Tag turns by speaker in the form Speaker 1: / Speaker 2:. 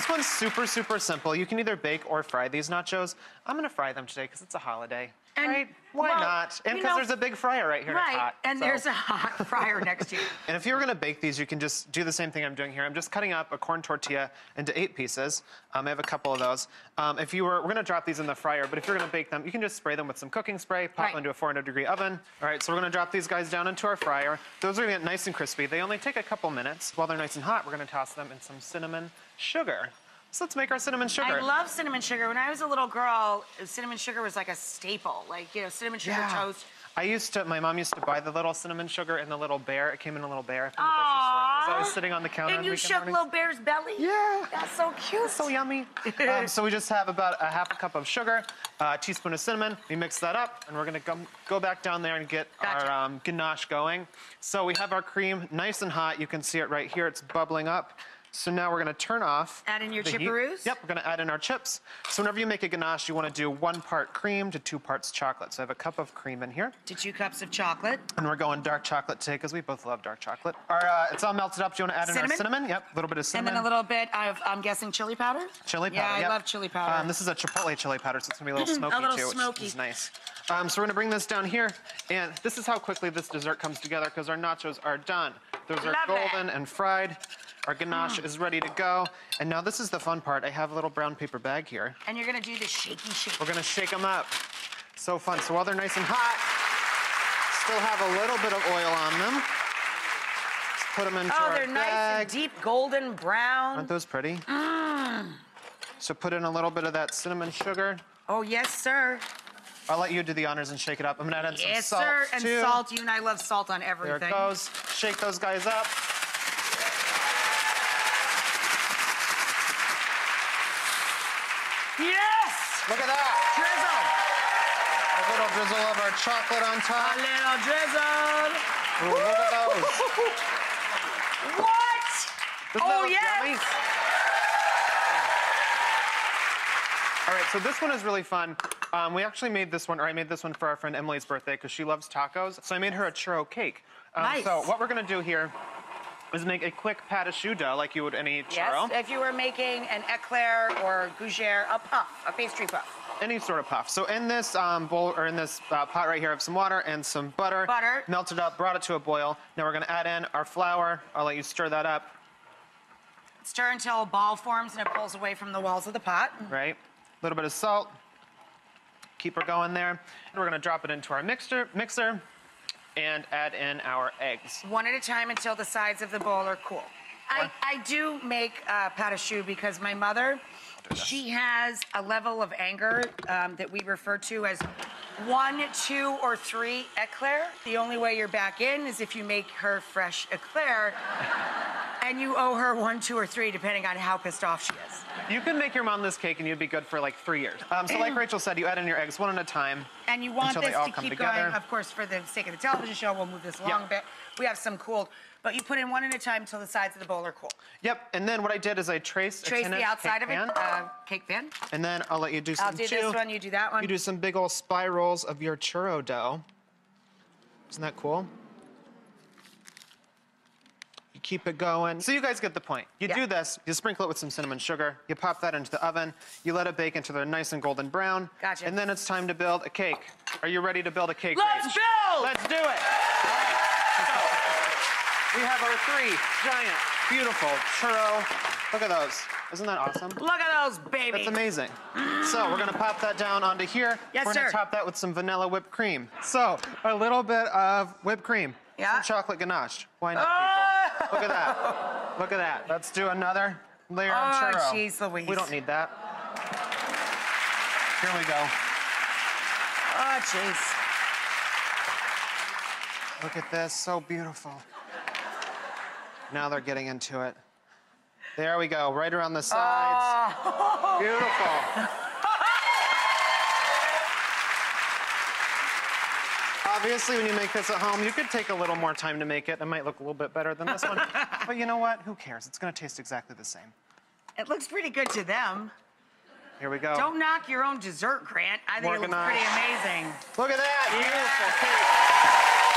Speaker 1: this one's super, super simple. You can either bake or fry these nachos. I'm gonna fry them today because it's a holiday. And, right? Why not? And because there's a big fryer right here and it's hot.
Speaker 2: And there's a hot fryer next to you.
Speaker 1: And if you were gonna bake these, you can just do the same thing I'm doing here. I'm just cutting up a corn tortilla into 8 pieces. I have a couple of those. We're gonna drop these in the fryer, but if you're gonna bake them, you can just spray them with some cooking spray, pop them into a 400-degree oven. All right, so we're gonna drop these guys down into our fryer. Those are gonna get nice and crispy. They only take a couple minutes. While they're nice and hot, we're gonna toss them in some cinnamon sugar. So let's make our cinnamon sugar.
Speaker 2: I love cinnamon sugar. When I was a little girl, cinnamon sugar was like a staple. Like, you know, cinnamon sugar toast.
Speaker 1: My mom used to buy the little cinnamon sugar in the little bear. It came in a little bear.
Speaker 2: Aww.
Speaker 1: I was sitting on the counter.
Speaker 2: And you shook little bear's belly?
Speaker 1: Yeah.
Speaker 2: That's so cute.
Speaker 1: That's so yummy. So we just have about a half a cup of sugar, a teaspoon of cinnamon. We mix that up, and we're gonna go back down there and get our ganache going. So we have our cream nice and hot. You can see it right here. It's bubbling up. So now we're gonna turn off.
Speaker 2: Add in your chipperoos?
Speaker 1: Yep, we're gonna add in our chips. So whenever you make a ganache, you wanna do 1 part cream to 2 parts chocolate. So I have a cup of cream in here.
Speaker 2: To 2 cups of chocolate.
Speaker 1: And we're going dark chocolate today because we both love dark chocolate. It's all melted up. Do you wanna add in our cinnamon? Yep, a little bit of cinnamon.
Speaker 2: And then a little bit of, I'm guessing, chili powder?
Speaker 1: Chili powder,
Speaker 2: Yeah, I love chili powder.
Speaker 1: This is a chipotle chili powder, so it's gonna be a little smoky too, which is nice. So we're gonna bring this down here, and this is how quickly this dessert comes together because our nachos are done. Those are golden and fried. Our ganache is ready to go. And now this is the fun part. I have a little brown paper bag here.
Speaker 2: And you're gonna do the shaky shake.
Speaker 1: We're gonna shake them up. So fun. So while they're nice and hot, still have a little bit of oil on them. Let's put them into our bag.
Speaker 2: Oh, they're nice and deep golden brown.
Speaker 1: Aren't those pretty? So put in a little bit of that cinnamon sugar.
Speaker 2: Oh, yes, sir.
Speaker 1: I'll let you do the honors and shake it up. I'm gonna add in some salt,
Speaker 2: Yes, sir. And
Speaker 1: too.
Speaker 2: salt. You and I love salt on everything.
Speaker 1: There it goes. Shake those guys up.
Speaker 2: Yes!
Speaker 1: Look at that.
Speaker 2: Drizzle.
Speaker 1: A little drizzle of our chocolate on top.
Speaker 2: A little drizzle.
Speaker 1: Ooh, look at those.
Speaker 2: What?
Speaker 1: Oh,
Speaker 2: yes.
Speaker 1: Yummy? All right, so this one is really fun. We actually made this one, or I made this one for our friend Emily's birthday because she loves tacos. So I made her a churro cake.
Speaker 2: Nice.
Speaker 1: So what we're gonna do here is make a quick pat of choux dough like you would any churro.
Speaker 2: Yes, if you were making an eclair or gougere, a puff, a pastry puff.
Speaker 1: Any sort of puff. So in this bowl, or in this pot right here, I have some water and some butter.
Speaker 2: Butter.
Speaker 1: Melted up, brought it to a boil. Now we're gonna add in our flour. I'll let you stir that up.
Speaker 2: Stir until a ball forms and it pulls away from the walls of the pot.
Speaker 1: Right. A little bit of salt. Keep her going there. And we're gonna drop it into our mixer and add in our eggs.
Speaker 2: One at a time until the sides of the bowl are cool. I do make pat of choux because my mother, she has a level of anger that we refer to as 1, 2, or 3 eclair. The only way you're back in is if you make her fresh eclair, and you owe her 1, 2, or 3, depending on how pissed off she is.
Speaker 1: You can make your mom this cake and you'd be good for like 3 years. So like Rachel said, you add in your eggs 1 at a time.
Speaker 2: And you want this to keep
Speaker 1: together.
Speaker 2: going. Of course, for the sake of the television show, we'll move this along a bit. We have some cooled, but you put in 1 at a time until the sides of the bowl are cool.
Speaker 1: Yep, and then what I did is I traced
Speaker 2: the outside of it, cake pan.
Speaker 1: And then I'll let you do some
Speaker 2: I'll do this one, you do that one.
Speaker 1: You do some big old spirals of your churro dough. Isn't that cool? You keep it going. So you guys get the point. You do this, you sprinkle it with some cinnamon sugar, you pop that into the oven, you let it bake until they're nice and golden brown.
Speaker 2: Gotcha.
Speaker 1: And then it's time to build a cake. Are you ready to build a cake?
Speaker 2: Let's build!
Speaker 1: Let's do it! We have our 3 giant, beautiful churro. Look at those. Isn't that awesome?
Speaker 2: Look at those, baby.
Speaker 1: That's amazing. So we're gonna pop that down onto here.
Speaker 2: Yes,
Speaker 1: we're gonna top that with some vanilla whipped cream. So a little bit of whipped cream. Some chocolate ganache. Why not, people? Look at that. Look at that. Let's do another layer of churro.
Speaker 2: Oh, jeez Louise.
Speaker 1: We don't need that. Here we go.
Speaker 2: Oh, jeez.
Speaker 1: Look at this, so beautiful. Now they're getting into it. There we go, right around the sides.
Speaker 2: Oh.
Speaker 1: Beautiful. Obviously, when you make this at home, you could take a little more time to make it. It might look a little bit better than this one. But you know what? Who cares? It's gonna taste exactly the same.
Speaker 2: It looks pretty good to them.
Speaker 1: Here we go.
Speaker 2: Don't knock your own dessert, Grant. I think it looks pretty amazing.
Speaker 1: Look at that, beautiful cake.